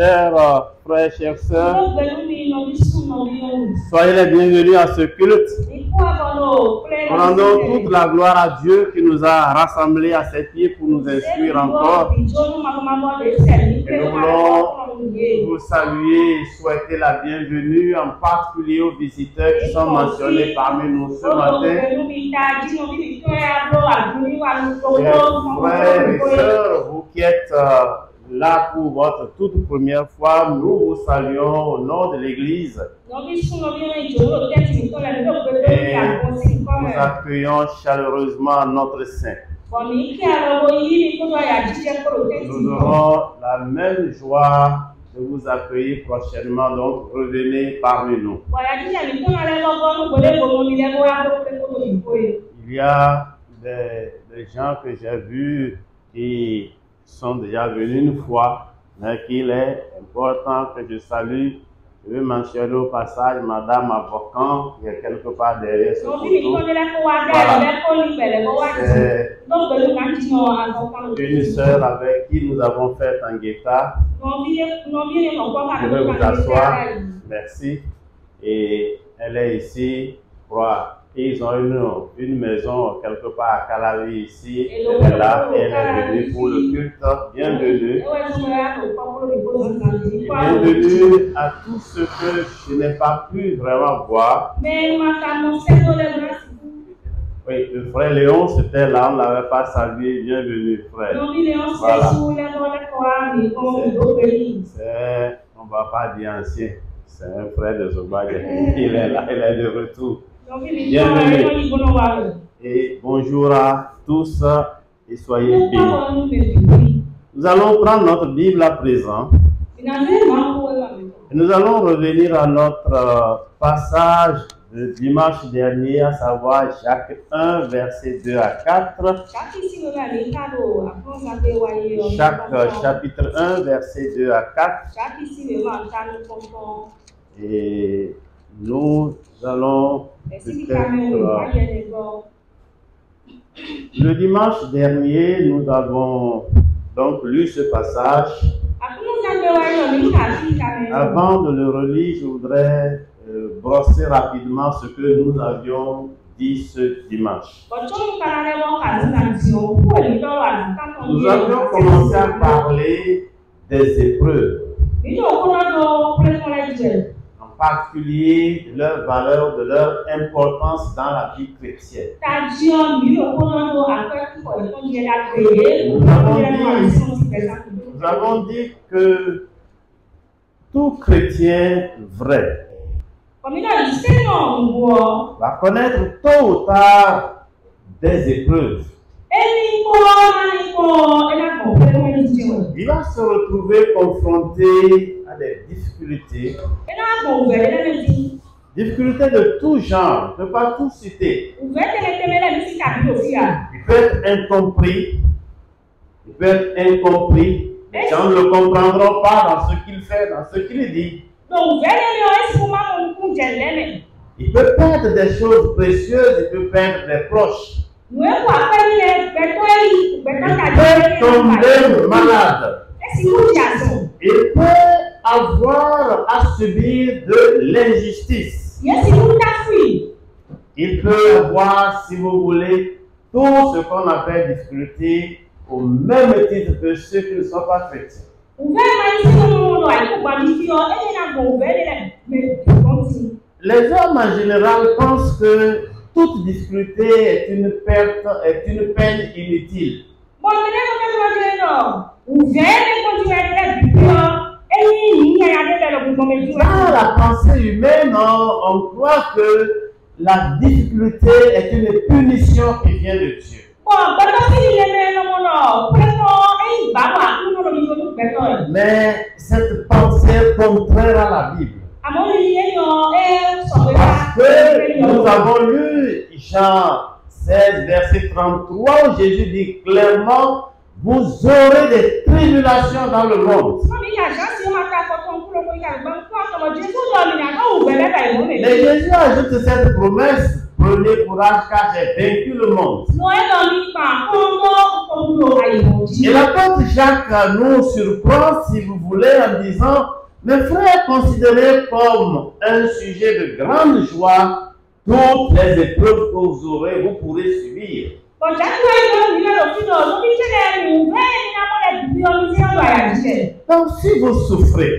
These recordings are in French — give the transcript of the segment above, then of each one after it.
chers frères, chères sœurs, soyez les bienvenus à ce culte. Rendons toute la gloire à Dieu qui nous a rassemblés à ses pieds pour nous instruire encore. Et nous voulons vous saluer et souhaiter la bienvenue, en particulier aux visiteurs qui sont mentionnés parmi nous ce matin. Frères et sœurs, vous qui êtes là pour votre toute première fois, nous vous saluons au nom de l'Église. Et nous accueillons chaleureusement notre Saint. Nous aurons la même joie de vous accueillir prochainement, donc revenez parmi nous. Il y a des gens que j'ai vus qui sont déjà venus une fois, mais qu'il est important que je salue. Je vais mentionner au passage Madame Avocan, qui est quelque part derrière ce photo. C'est une sœur avec qui nous avons fait un guetta. Je vais vous asseoir. Merci. Et elle est ici pour... Ils ont une maison quelque part à Calavi ici. Elle est là et elle est venue pour le culte. Bienvenue. Bienvenue à tous ceux que je n'ai pas pu vraiment voir. Oui, le frère Léon, c'était là, on ne l'avait pas salué. Bienvenue, frère. Voilà. On ne va pas dire ancien. C'est un frère de Zobadje. Il est là, il est de retour. Bienvenue et bonjour à tous et soyez bénis. Nous allons prendre notre Bible à présent et nous allons revenir à notre passage de dimanche dernier, à savoir Jacques 1, verset 2 à 4. Jacques chapitre 1, verset 2 à 4. Et nous allons le dimanche dernier, nous avons donc lu ce passage. Avant de le relire, je voudrais brosser rapidement ce que nous avions dit ce dimanche. Nous avions commencé à parler des épreuves, en particulier de leur valeur, de leur importance dans la vie chrétienne. Nous avons dit que tout chrétien vrai va connaître tôt ou tard des épreuves. Il va se retrouver confronté à des difficultés. Difficultés de tout genre, je ne peux pas tout citer. Il peut être incompris. Il peut être incompris. Les gens ne le comprendront pas dans ce qu'il fait, dans ce qu'il dit. Il peut perdre des choses précieuses, il peut perdre des proches. Il peut tomber malade. Il peut avoir à subir de l'injustice. Il peut avoir, si vous voulez, tout ce qu'on appelle difficulté au même titre que ceux qui ne sont pas chrétiens. Les hommes en général pensent que toute difficulté est une perte, est une peine inutile. Dans la pensée humaine, on croit que la difficulté est une punition qui vient de Dieu. Mais cette pensée est contraire à la Bible. Parce que nous avons lu Jean 16, verset 33, où Jésus dit clairement: vous aurez des tribulations dans le monde. Mais Jésus ajoute cette promesse, 1 prenez courage car j'ai vaincu le monde. Et l'apôtre Jacques nous surprend, si vous voulez, en disant, mes frères, considérez comme un sujet de grande joie toutes les épreuves que vous pourrez subir. Donc si vous souffrez,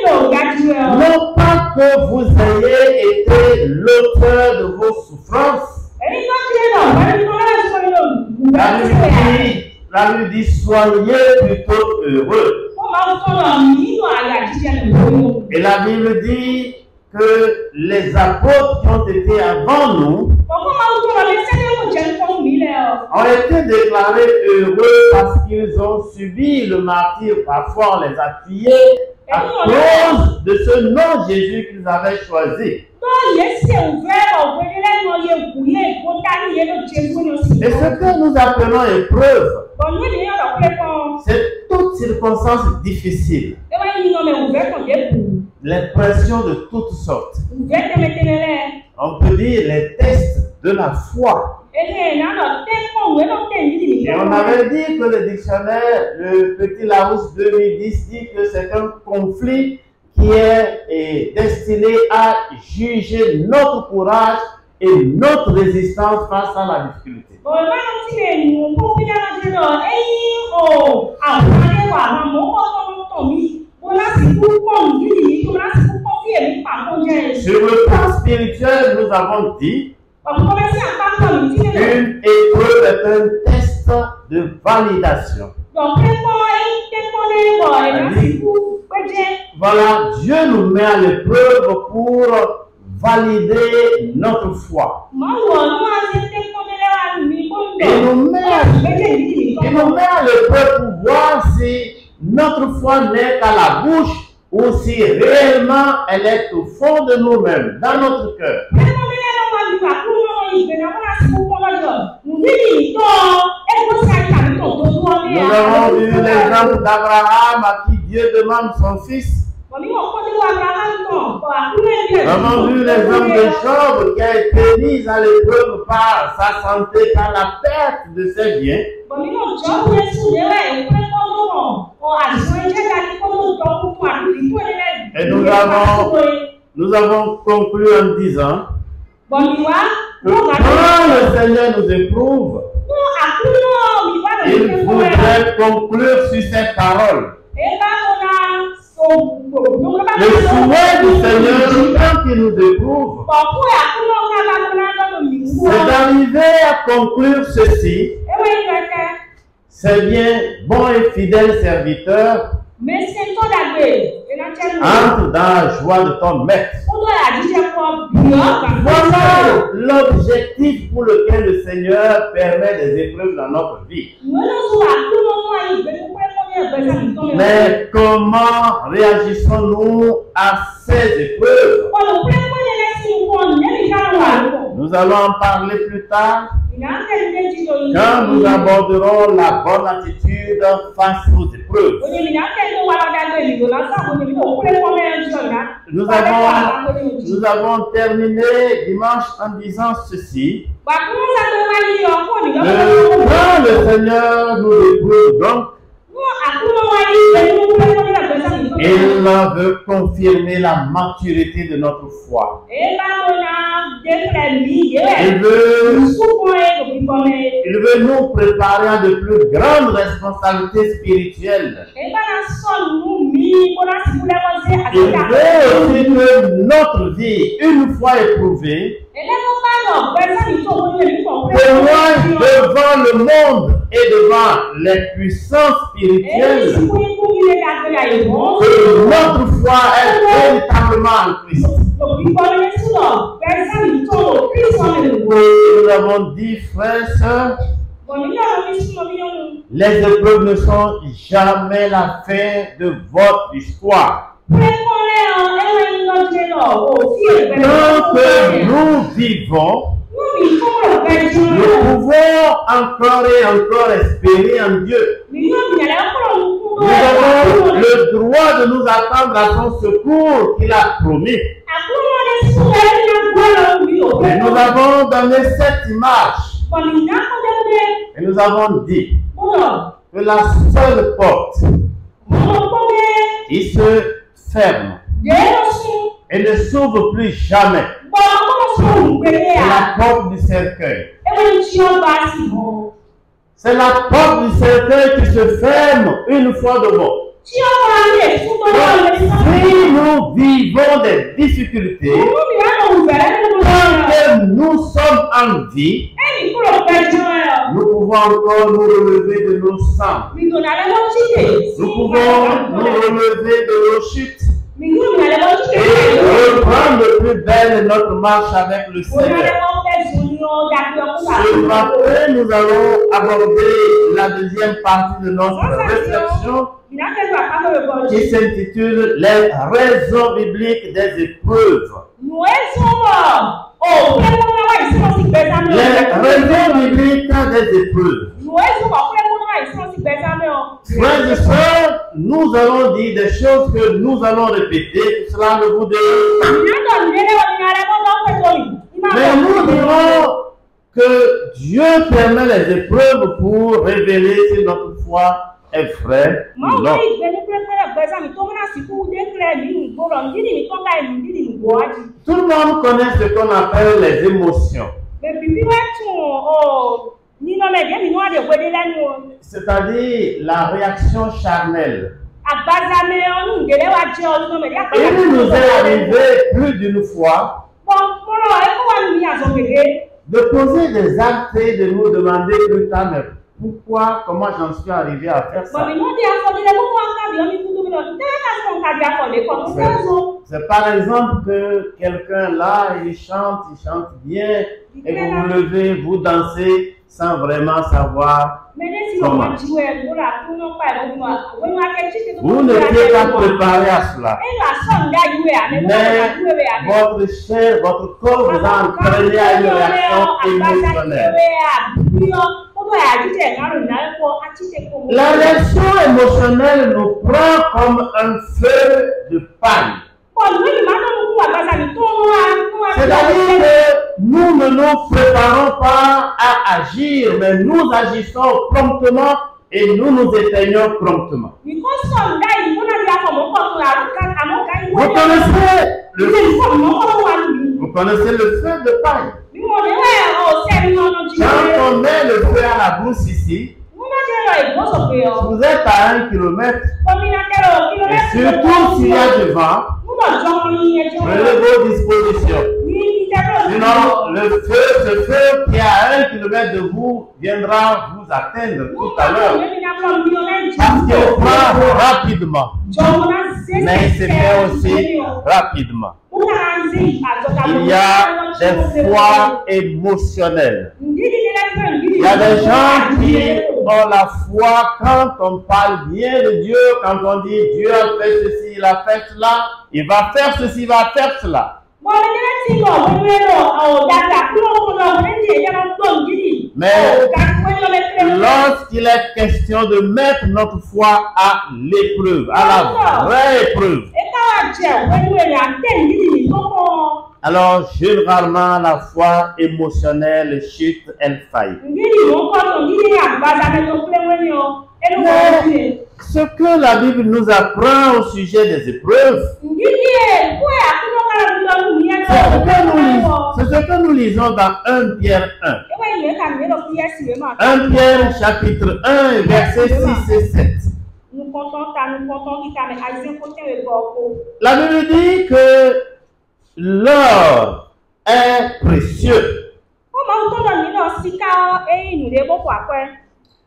non pas que vous ayez été l'auteur de vos souffrances. La Bible dit soyez plutôt heureux. Et la Bible dit que les apôtres qui ont été avant nous ont été déclarés heureux parce qu'ils ont subi le martyre. Parfois on les a tués à cause de ce nom Jésus qu'ils avaient choisi. Et ce que nous appelons épreuve, c'est toute circonstance difficile. Les pressions de toutes sortes. On peut dire les tests de la foi. Et on avait dit que le dictionnaire, le Petit Larousse 2010, dit que c'est un conflit qui est destiné à juger notre courage et notre résistance face à la difficulté. Sur le plan spirituel, nous avons dit qu'une épreuve est un test de validation. Voilà, Dieu nous met à l'épreuve pour valider notre foi. Il nous met à l'épreuve pour voir si notre foi n'est qu'à la bouche ou si réellement elle est au fond de nous-mêmes, dans notre cœur. Nous avons vu l'exemple d'Abraham à qui Dieu demande son fils. Nous avons vu l'exemple de Job qui a été mis à l'épreuve par sa santé, par la perte de ses biens. Et nous avons conclu en disant que quand le Seigneur nous éprouve, il faudrait conclure sur ces paroles. Le souhait du Seigneur, quand il nous éprouve, c'est d'arriver à conclure ceci. C'est bien, bon et fidèle serviteur, entre dans la joie de ton maître. Voilà l'objectif pour lequel le Seigneur permet des épreuves dans notre vie. Mais comment réagissons-nous à ces épreuves? Nous allons en parler plus tard quand nous aborderons la bonne attitude face aux épreuves. Nous avons terminé dimanche en disant ceci. Quand le Seigneur nous éprouve donc, il veut confirmer la maturité de notre foi. Il veut nous préparer à de plus grandes responsabilités spirituelles. Il veut aussi que notre vie, une fois éprouvée, témoigne devant le monde et devant les puissances spirituelles que notre foi est véritablement en Christ. Nous avons dit, frères et sœurs, les épreuves ne sont jamais la fin de votre histoire. Tant que nous vivons, nous pouvons encore et encore espérer en Dieu. Nous avons le droit de nous attendre à son secours qu'il a promis. Et nous avons donné cette image. Et nous avons dit que la seule porte qui se ferme et ne s'ouvre plus jamais, c'est la porte du cercueil. C'est la porte du cercueil qui se ferme une fois de bon. Si nous vivons des difficultés, tant que nous sommes en vie, nous pouvons encore nous relever de nos cendres. Nous pouvons nous relever de nos chutes et reprendre de plus belle notre marche avec le Seigneur. Ce matin, nous allons aborder la deuxième partie de notre réflexion qui s'intitule Les raisons bibliques des épreuves. Les raisons bibliques des épreuves. Frères et sœurs, nous allons dire des choses que nous allons répéter, cela ne vous dérange pas. Mais nous dirons que Dieu permet les épreuves pour révéler si notre foi est vraie ou non. Tout le monde connaît ce qu'on appelle les émotions. C'est-à-dire la réaction charnelle. Il nous est arrivé plus d'une fois de poser des actes et de nous demander plus tard, mais pourquoi, comment j'en suis arrivé à faire ça? C'est par exemple que quelqu'un là, il chante bien, et vous vous levez, vous dansez sans vraiment savoir comment. Vous n'étiez pas préparé à cela. Mais votre chair, votre corps vous a entraîné à une réaction émotionnelle. La réaction émotionnelle nous prend comme un feu de paille. C'est-à-dire que nous ne nous préparons pas à agir, mais nous agissons promptement et nous nous éteignons promptement. Vous connaissez le feu de paille. Quand on met le feu à la brousse ici, vous êtes à 1 kilomètre, et surtout s'il y a du vent, prenez vos dispositions. Sinon, ce feu qui est à 1 kilomètre de vous viendra vous atteindre tout à l'heure. Parce qu'il prend rapidement. Mais il se fait aussi rapidement. Il y a des foi émotionnelles. Il y a des gens qui ont la foi quand on parle bien de Dieu, quand on dit Dieu a fait ceci, il a fait cela, il va faire ceci, il va faire cela. Mais lorsqu'il est question de mettre notre foi à l'épreuve, à la vraie épreuve, alors généralement la foi émotionnelle chute, elle faille. Mais ce que la Bible nous apprend au sujet des épreuves, c'est ce que nous lisons dans 1 Pierre 1. 1 Pierre chapitre 1 versets 6 et 7. La Bible dit que l'or est précieux,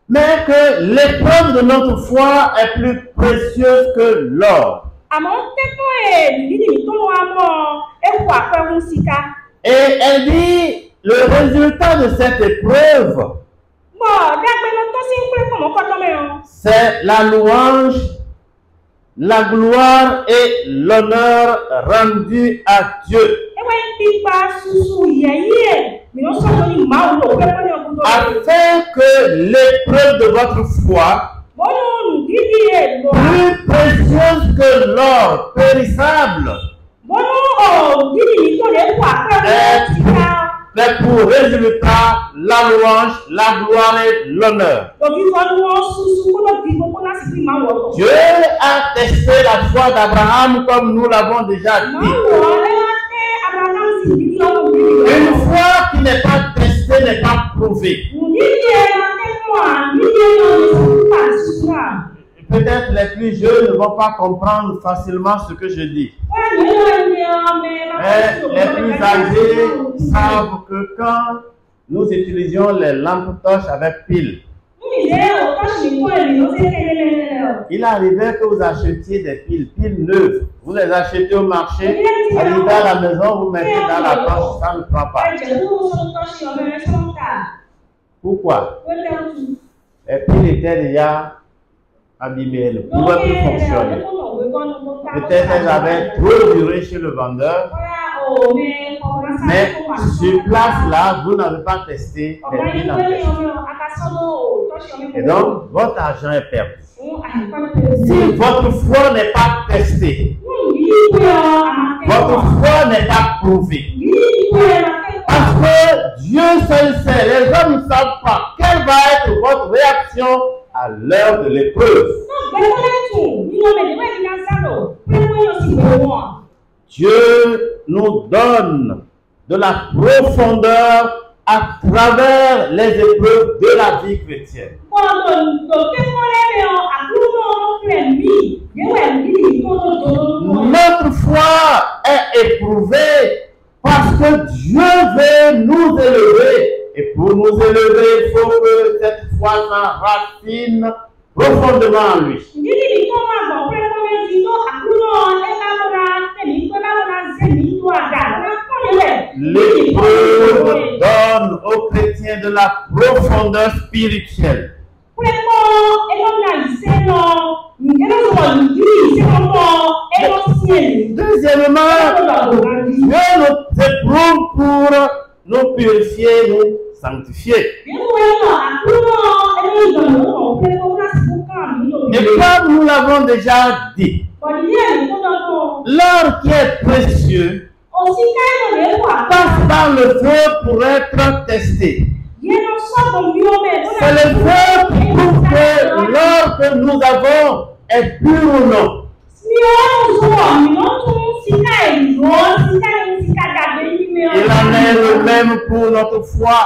mais que l'épreuve de notre foi est plus précieuse que l'or. Et elle dit, le résultat de cette épreuve, c'est la louange, la gloire et l'honneur rendus à Dieu. Afin que l'épreuve de votre foi plus précieuse que l'or périssable, mais pour résultat la louange, la gloire et l'honneur. Dieu a testé la foi d'Abraham comme nous l'avons déjà dit. Une foi qui n'est pas testée n'est pas prouvée. Peut-être les plus jeunes ne vont pas comprendre facilement ce que je dis. Mais les plus âgés savent que quand nous utilisions les lampes torches avec pile, il arrivait que vous achetiez des piles neuves. Vous les achetez au marché, arrivez à la maison, vous mettez dans la torche, ça ne prend pas. Pourquoi? Les piles étaient déjà abîmées, elles ne pouvaient plus fonctionner. Peut-être elles avaient trop duré chez le vendeur, mais sur place là, vous n'avez pas testé les piles en question. Et donc, votre argent est perdu. Si votre foi n'est pas testée, votre foi n'est pas prouvée. Parce que Dieu seul sait, les hommes ne savent pas quelle va être votre réaction à l'heure de l'épreuve. Dieu nous donne de la profondeur à travers les épreuves de la vie chrétienne. Notre foi est éprouvée parce que Dieu veut nous élever. Et pour nous élever, il faut que cette foi s'enracine profondément en lui. L'épreuve donne aux chrétiens de la profondeur spirituelle. Deuxièmement, Dieu nous éprouve pour nous purifier, nous sanctifier. Et comme nous l'avons déjà dit, l'or qui est précieux passe par le feu pour être testé. C'est le feu qui prouve que l'or que nous avons est pur ou non. Il en est le même pour notre foi.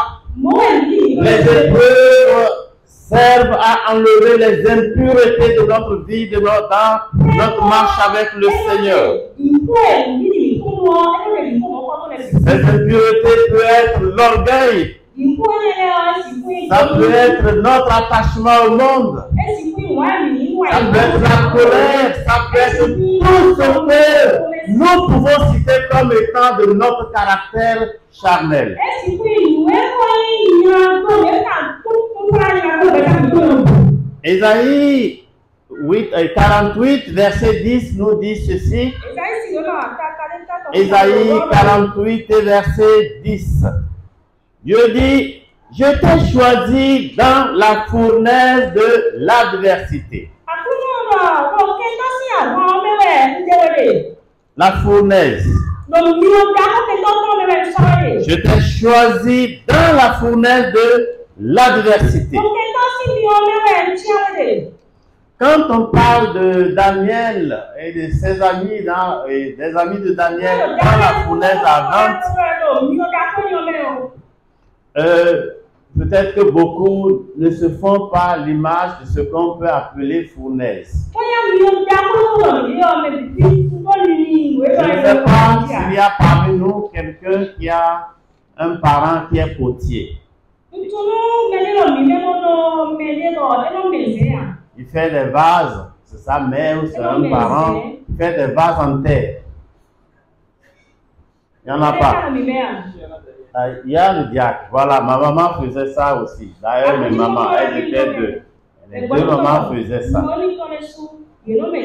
Les épreuves servent à enlever les impuretés de notre vie, dans notre marche avec le Seigneur. Ces impuretés peuvent être l'orgueil. Ça peut être notre attachement au monde. Ça peut être la colère. Ça peut être tout ce que nous pouvons citer comme étant de notre caractère charnel. Ésaïe 48, verset 10 nous dit ceci. Ésaïe 48, verset 10. Dieu dit, je t'ai choisi dans la fournaise de l'adversité. La fournaise. Je t'ai choisi dans la fournaise de l'adversité. Quand on parle de Daniel et de ses amis, des amis de Daniel dans la fournaise ardente, peut-être que beaucoup ne se font pas l'image de ce qu'on peut appeler fournaise. Je ne sais pas s'il y a parmi nous quelqu'un qui a un parent qui est potier. Il fait des vases, c'est sa mère ou c'est un parent, il fait des vases en terre. Il n'y en a pas. Il y a le diacre. Voilà, ma maman faisait ça aussi. D'ailleurs, mes mamans, elles étaient deux. Les deux mamans faisaient ça.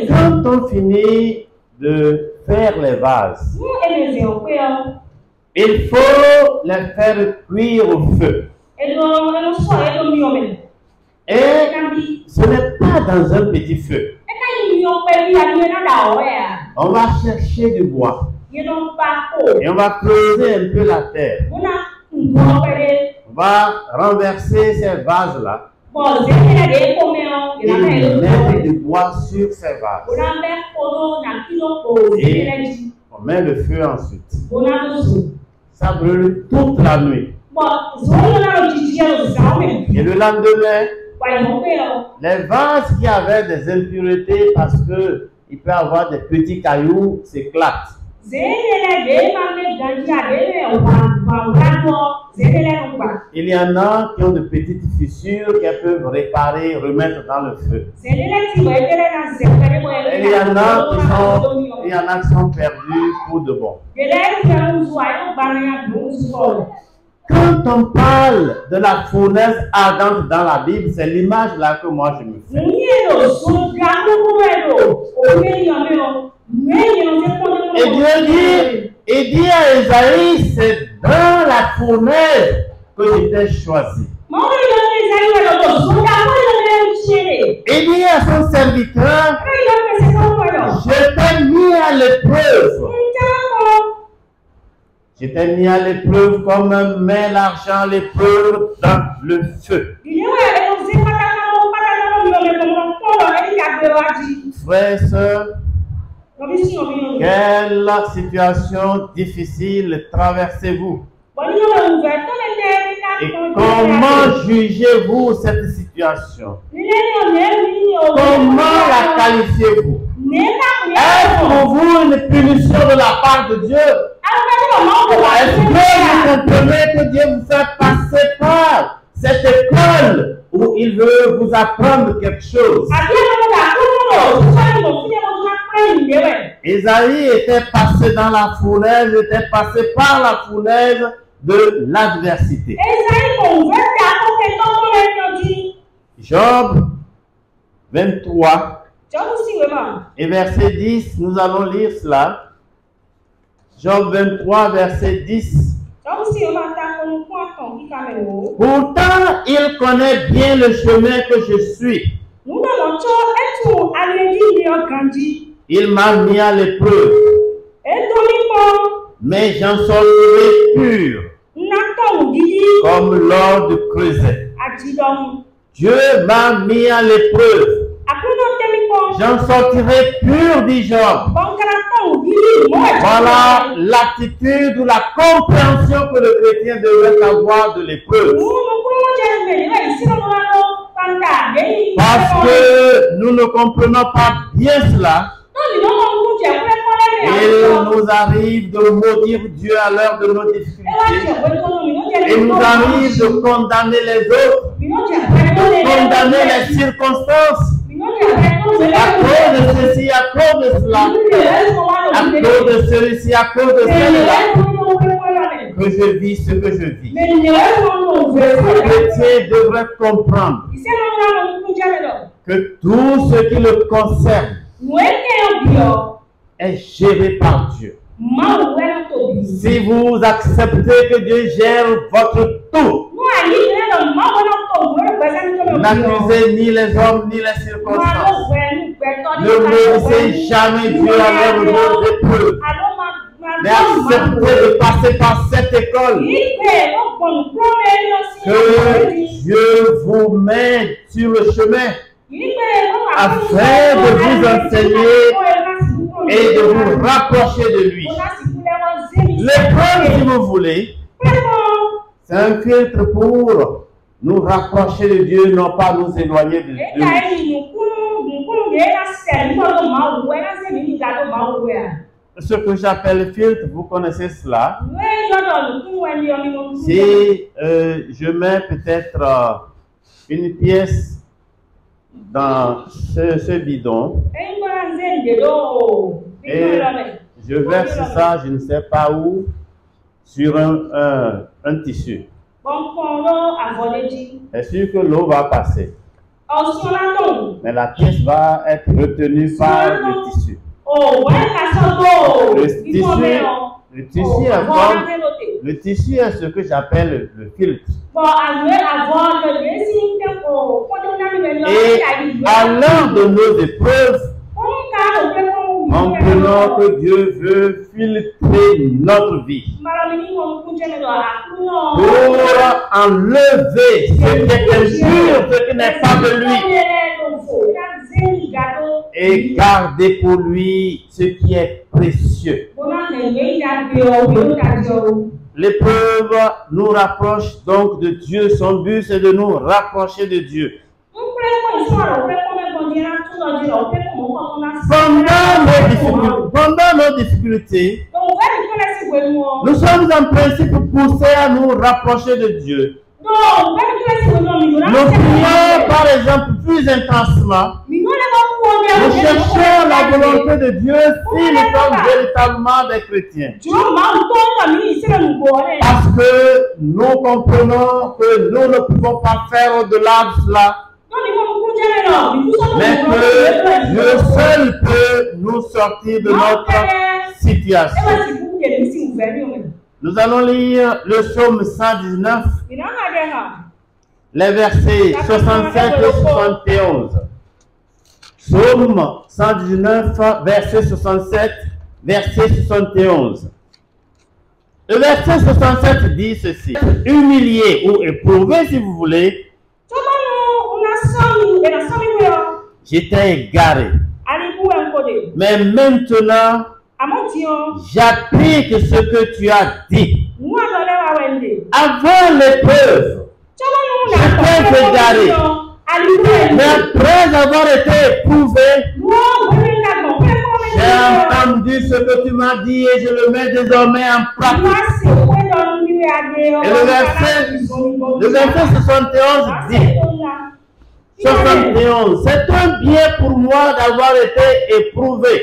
Quand on finit de faire les vases, il faut les faire cuire au feu. Et ce n'est pas dans un petit feu. On va chercher du bois. Et on va creuser un peu la terre. On va renverser ces vases-là. Et mettre du bois sur ces vases. Et on met le feu ensuite. Ça brûle toute la nuit. Et le lendemain, les vases qui avaient des impuretés, parce qu'il peut y avoir des petits cailloux, s'éclatent. Il y en a qui ont de petites fissures qu'elles peuvent réparer, remettre dans le feu. Et il y en a qui sont perdus pour de bon. Quand on parle de la fournaise ardente dans la Bible, c'est l'image là que moi je me fais. Et Dieu dit à Esaïe, c'est dans la fournaise que j'étais choisi. Il dit à son serviteur, je t'ai mis à l'épreuve. Je t'ai mis à l'épreuve comme on met l'argent à l'épreuve dans le feu. Frères et sœurs, quelle situation difficile traversez-vous? Et comment jugez-vous cette situation? Comment la qualifiez-vous? Est-ce pour vous une punition de la part de Dieu? Est-ce que vous comprenez que Dieu vous fait passer par cette école où il veut vous apprendre quelque chose? Esaïe était passé dans la fournaise, était passé par la fournaise de l'adversité. Job 23 et verset 10, nous allons lire cela. Job 23, verset 10. Pourtant, il connaît bien le chemin que je suis. Il m'a mis à l'épreuve, mais j'en sortirai pur, comme l'or de creuset. Dieu m'a mis à l'épreuve. J'en sortirai pur, dit Job. Voilà l'attitude ou la compréhension que le chrétien devrait avoir de l'épreuve. Parce que nous ne comprenons pas bien cela. Il nous arrive de maudire Dieu à l'heure de nos difficultés. Il nous arrive de condamner les autres, de condamner les circonstances. À cause de ceci, à cause de cela, à cause de celui-ci, à cause de celui-là, que je vis ce que je vis. Le chrétien devrait comprendre que tout ce qui le concerne est géré par Dieu. Si vous acceptez que Dieu gère votre tout, n'accusez ni les hommes ni les circonstances. Ne maudissez jamais Dieu à l'heure de l'épreuve. Mais acceptez de passer par cette école que Dieu vous met sur le chemin afin de vous enseigner et de vous rapprocher de lui. L'épreuve, si vous voulez, c'est un filtre pour nous rapprocher de Dieu, non pas nous éloigner de Dieu. Ce que j'appelle filtre, vous connaissez cela. Si je mets peut-être une pièce dans ce bidon et je verse ça, je ne sais pas où, sur un tissu. C'est sûr que l'eau va passer. Mais la pièce va être retenue par le tissu. Le tissu est comme Le tissu est ce que j'appelle le filtre. Et à l'heure de nos épreuves, comprenons que Dieu veut filtrer notre vie pour enlever ce qui est impur, ce qui n'est pas de lui, et garder pour lui ce qui est précieux. L'épreuve nous rapproche donc de Dieu. Son but, c'est de nous rapprocher de Dieu. Pendant nos difficultés, nous sommes en principe poussés à nous rapprocher de Dieu. Nous prions par exemple plus intensement. Nous cherchons la volonté de Dieu si nous sommes véritablement des chrétiens. Parce que nous comprenons que nous ne pouvons pas faire au-delà de cela. Mais que Dieu seul peut nous sortir de notre situation. Nous allons lire le psaume 119, les versets 67 et 71. Psaume 119, verset 67, verset 71. Le verset 67 dit ceci: humilié ou éprouvé, si vous voulez, j'étais égaré. Mais maintenant, j'applique ce que tu as dit. Avant l'épreuve, j'étais égaré. Mais après avoir été éprouvé, j'ai entendu ce que tu m'as dit et je le mets désormais en pratique. Et le verset 71 dit: 71, c'est un bien pour moi d'avoir été éprouvé,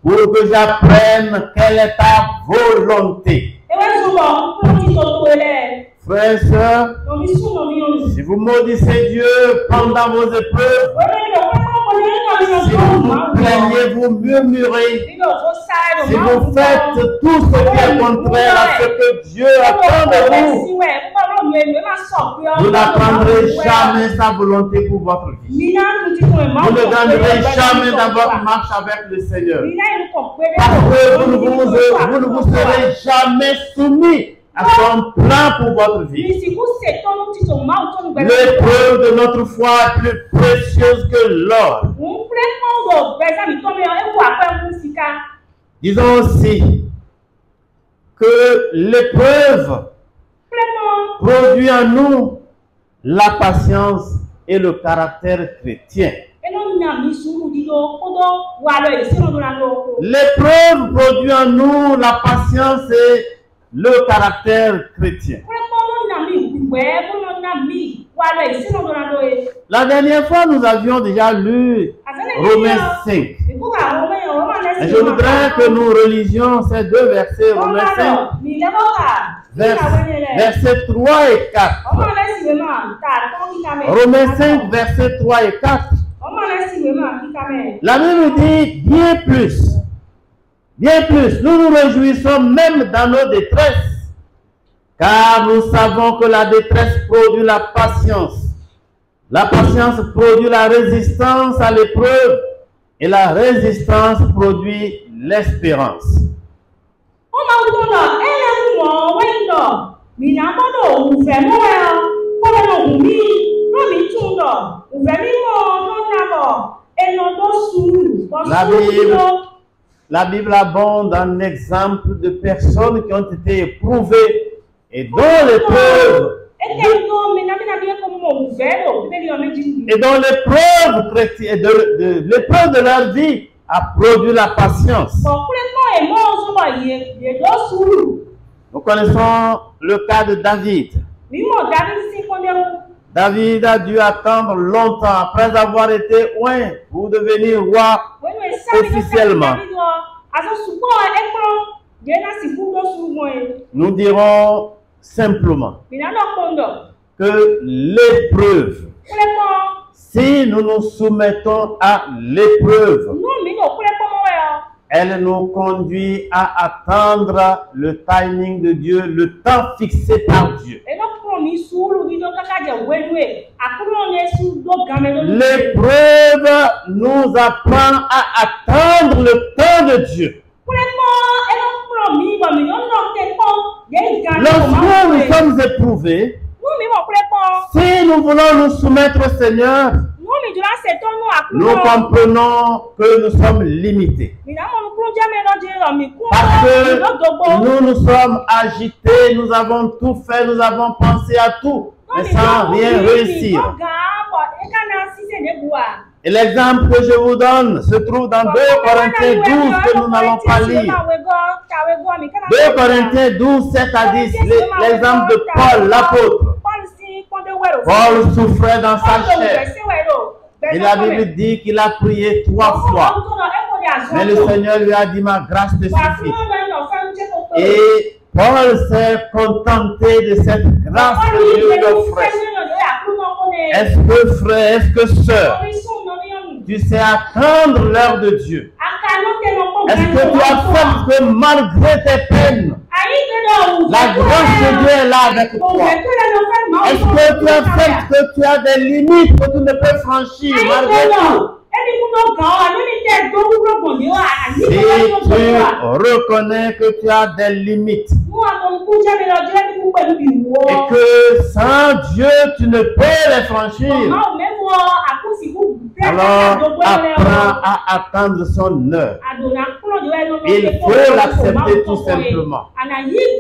pour que j'apprenne quelle est ta volonté. Frères et sœurs, si vous maudissez Dieu pendant vos épreuves, si vous vous plaignez, vous murmurez, si vous faites tout ce qui est contraire à ce que Dieu attend de vous, vous n'apprendrez jamais sa volonté pour votre vie. Vous ne gagnerez jamais dans votre marche avec le Seigneur. Parce que vous ne vous serez jamais soumis à son plan pour votre vie. L'épreuve de notre foi est plus précieuse que l'or. Disons aussi que l'épreuve produit en nous la patience et le caractère chrétien. L'épreuve produit en nous la patience et le caractère chrétien. La dernière fois, nous avions déjà lu Romains 5. Et je voudrais que nous relisions ces deux versets, Romains 5, versets 3 et 4. Romains 5, versets 3 et 4. La Bible dit bien plus. Bien plus, nous nous réjouissons même dans nos détresses, car nous savons que la détresse produit la patience. La patience produit la résistance à l'épreuve, et la résistance produit l'espérance. La Bible abonde en exemple de personnes qui ont été éprouvées et dont l'épreuve de leur vie a produit la patience. Nous connaissons le cas de David. David a dû attendre longtemps après avoir été oint pour devenir roi officiellement. Nous dirons simplement que l'épreuve, si nous nous soumettons à l'épreuve, Elle nous conduit à attendre le timing de Dieu, le temps fixé par Dieu. L'épreuve nous apprend à attendre le temps de Dieu. Lorsque nous sommes éprouvés, si nous voulons nous soumettre au Seigneur, nous comprenons que nous sommes limités. Parce que nous nous sommes agités, nous avons tout fait, nous avons pensé à tout, mais sans rien réussir. Et l'exemple que je vous donne se trouve dans 2 Corinthiens 12 que nous n'allons pas lire. 2 Corinthiens 12, 7 à 10, l'exemple de Paul, l'apôtre. Paul souffrait dans sa chair. Et la Bible dit qu'il a prié 3 fois. Mais le Seigneur lui a dit, ma grâce te suffit. Et Paul s'est contenté de cette grâce que Dieu lui offrait. Est-ce que frère, est-ce que sœur, tu sais attendre l'heure de Dieu? Est-ce que tu acceptes que malgré tes peines, la grâce de Dieu est là avec toi? Est-ce que tu acceptes que tu as des limites que tu ne peux franchir malgré tout? Si tu reconnais que tu as des limites et que sans Dieu tu ne peux les franchir, alors apprends à attendre son heure. Il faut l'accepter tout simplement.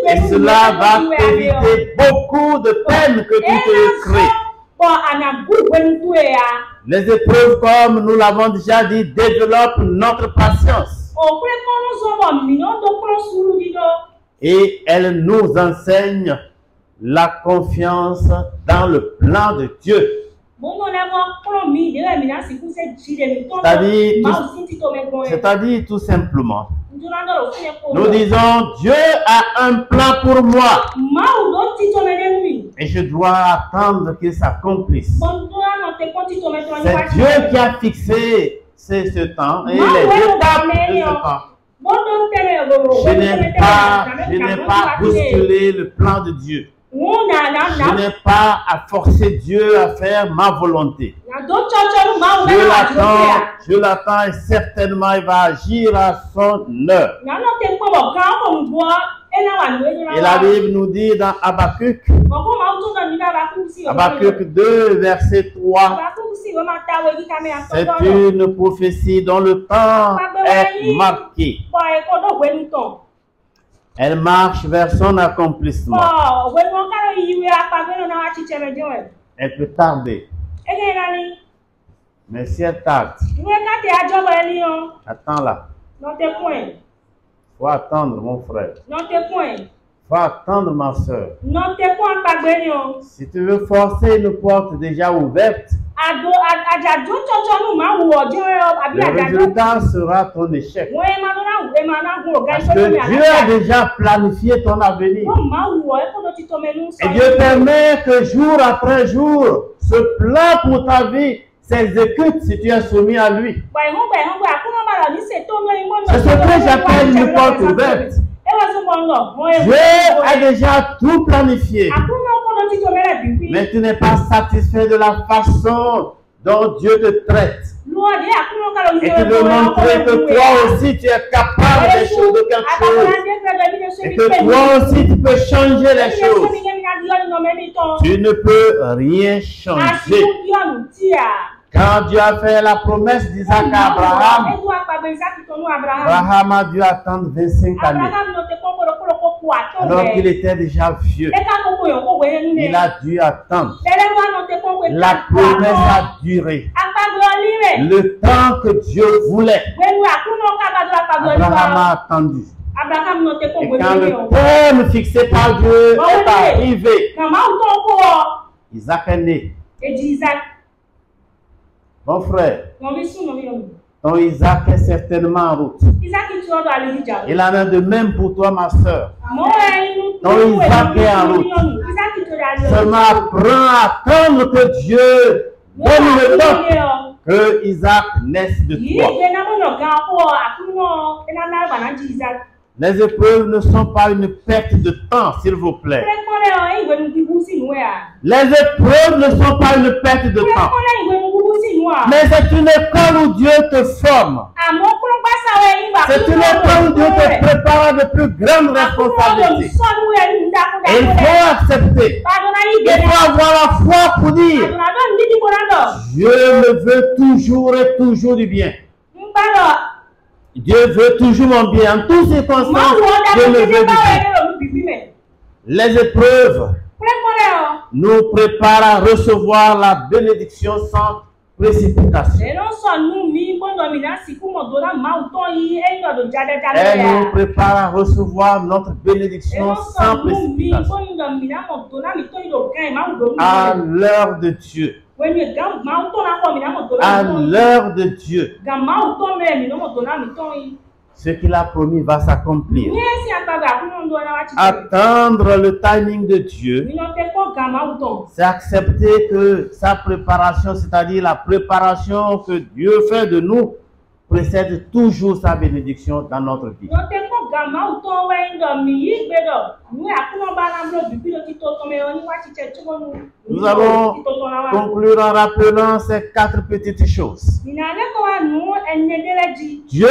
Et cela va t'éviter beaucoup de peines que tu te crées. Les épreuves, comme nous l'avons déjà dit, développent notre patience. Et elles nous enseignent la confiance dans le plan de Dieu. C'est-à-dire tout simplement, nous disons, Dieu a un plan pour moi et je dois attendre qu'il s'accomplisse. C'est Dieu qui a fixé ce temps et les étapes de ce temps. Je n'ai pas bousculé le plan de Dieu. Je n'ai pas à forcer Dieu à faire ma volonté. Je l'attends et certainement il va agir à son heure. Et la Bible nous dit dans Habakkuk, Habakkuk 2, verset 3, c'est une prophétie dont le temps est marqué. Elle marche vers son accomplissement. Elle peut tarder. Mais si elle tarde, attends-la. Il faut attendre, mon frère. Il faut attendre, ma soeur. Si tu veux forcer une porte déjà ouverte, le résultat sera ton échec. Parce que Dieu a déjà planifié ton avenir. Et Dieu permet que jour après jour, ce plan pour ta vie s'exécute si tu es soumis à lui. C'est ce que j'appelle une porte ouverte. Dieu a déjà tout planifié. Mais tu n'es pas satisfait de la façon dont Dieu te traite. Et tu veux montrer que toi aussi tu es capable de quelque chose. Et que toi aussi tu peux changer les choses. Tu ne peux rien changer. Quand Dieu a fait la promesse d'Isaac à Abraham, Abraham a dû attendre 25 années. Alors qu'il était déjà vieux. Il a dû attendre. La promesse a duré. Le temps que Dieu voulait. Abraham a attendu. Et quand le terme fixé par Dieu est arrivé, Isaac est né. Mon frère, ton Isaac est certainement en route. Il en est de même pour toi, ma soeur. Ton Isaac est en route. Seulement apprends à attendre que Dieu donne le temps. que Isaac naisse de toi. Les épreuves ne sont pas une perte de temps, s'il vous plaît. Les épreuves ne sont pas une perte de temps. Mais c'est une école où Dieu te forme. C'est une école où Dieu te prépare à de plus grandes responsabilités. Et il faut accepter. Il faut avoir la foi pour dire: Dieu me veut toujours et toujours du bien. Dieu veut toujours mon bien. En toutes circonstances, Dieu me veut du bien. Les épreuves nous préparent à recevoir la bénédiction sans précipitation. Elle nous prépare à recevoir notre bénédiction sans précipitation. À l'heure de Dieu. À l'heure de Dieu. Ce qu'il a promis va s'accomplir. Attendre le timing de Dieu, c'est accepter que sa préparation, c'est-à-dire la préparation que Dieu fait de nous, précède toujours sa bénédiction dans notre vie. Nous allons conclure en rappelant ces 4 petites choses. Dieu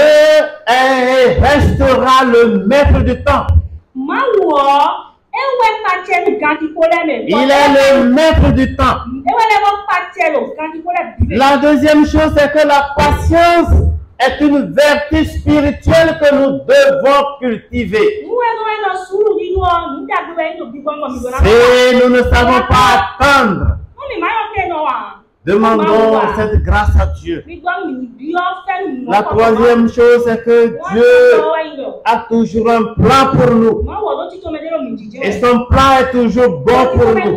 restera le maître du temps. Il est le maître du temps. La deuxième chose, c'est que la patience est une vertu spirituelle que nous devons cultiver. Si nous ne savons pas attendre, demandons cette grâce à Dieu. La troisième chose, c'est que Dieu a toujours un plan pour nous. Et son plan est toujours bon pour nous.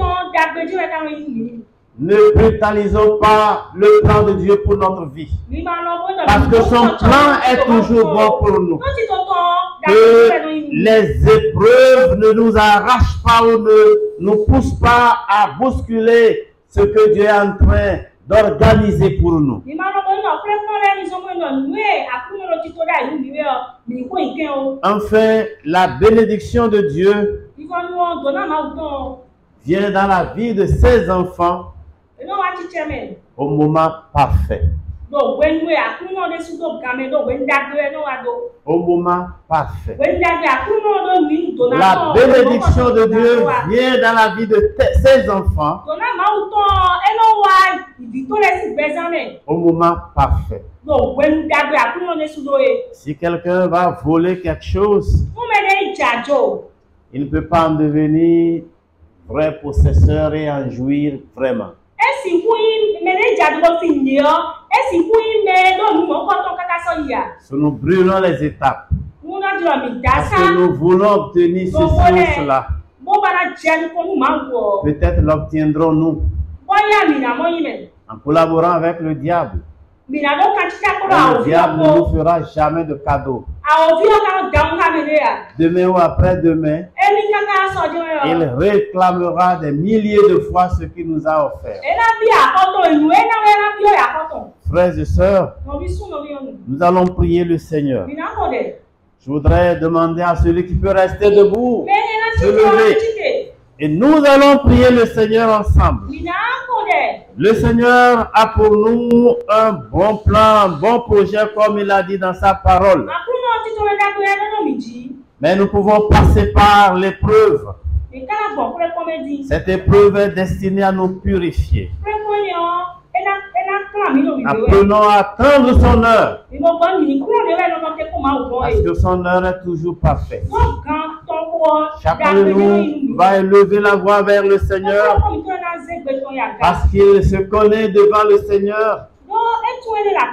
Ne brutalisons pas le plan de Dieu pour notre vie. Parce que son plan est toujours bon pour nous. Que les épreuves ne nous arrachent pas ou ne nous poussent pas à bousculer ce que Dieu est en train d'organiser pour nous. Enfin, la bénédiction de Dieu vient dans la vie de ses enfants au moment parfait. Au moment parfait. La bénédiction de Dieu vient dans la vie de ses enfants au moment parfait. Si quelqu'un va voler quelque chose, il ne peut pas en devenir vrai possesseur et en jouir vraiment. Si nous brûlons les étapes, parce que nous voulons obtenir ceci ou cela, peut-être l'obtiendrons-nous en collaborant avec le diable. Le diable ne nous fera jamais de cadeau. Demain ou après-demain, il réclamera des milliers de fois ce qu'il nous a offert. Frères et sœurs, nous allons prier le Seigneur. Je voudrais demander à celui qui peut rester debout de lever. Et nous allons prier le Seigneur ensemble. Le Seigneur a pour nous un bon plan, un bon projet comme il a dit dans sa parole. Mais nous pouvons passer par l'épreuve. Cette épreuve est destinée à nous purifier. Apprenons à attendre son heure. Parce que son heure est toujours parfaite. Chacun de nous va élever la voix vers le Seigneur. Parce qu'il se connaît devant le Seigneur.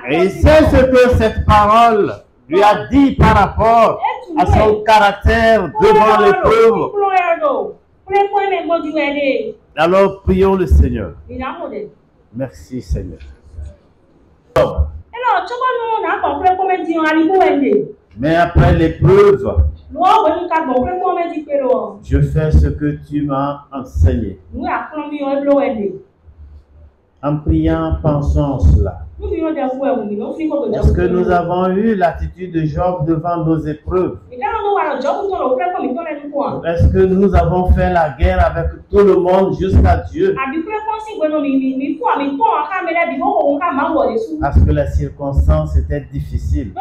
Et il sait ce que cette parole lui a dit par rapport à son caractère devant l'épreuve. Alors prions le Seigneur. Merci Seigneur. Mais après l'épreuve, je fais ce que tu m'as enseigné. En priant, pensons cela. Est-ce que nous avons eu l'attitude de Job devant nos épreuves? Est-ce que nous avons fait la guerre avec tout le monde jusqu'à Dieu? Parce que les circonstances étaient difficiles.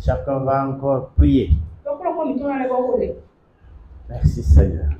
Chacun va encore prier. Merci Seigneur.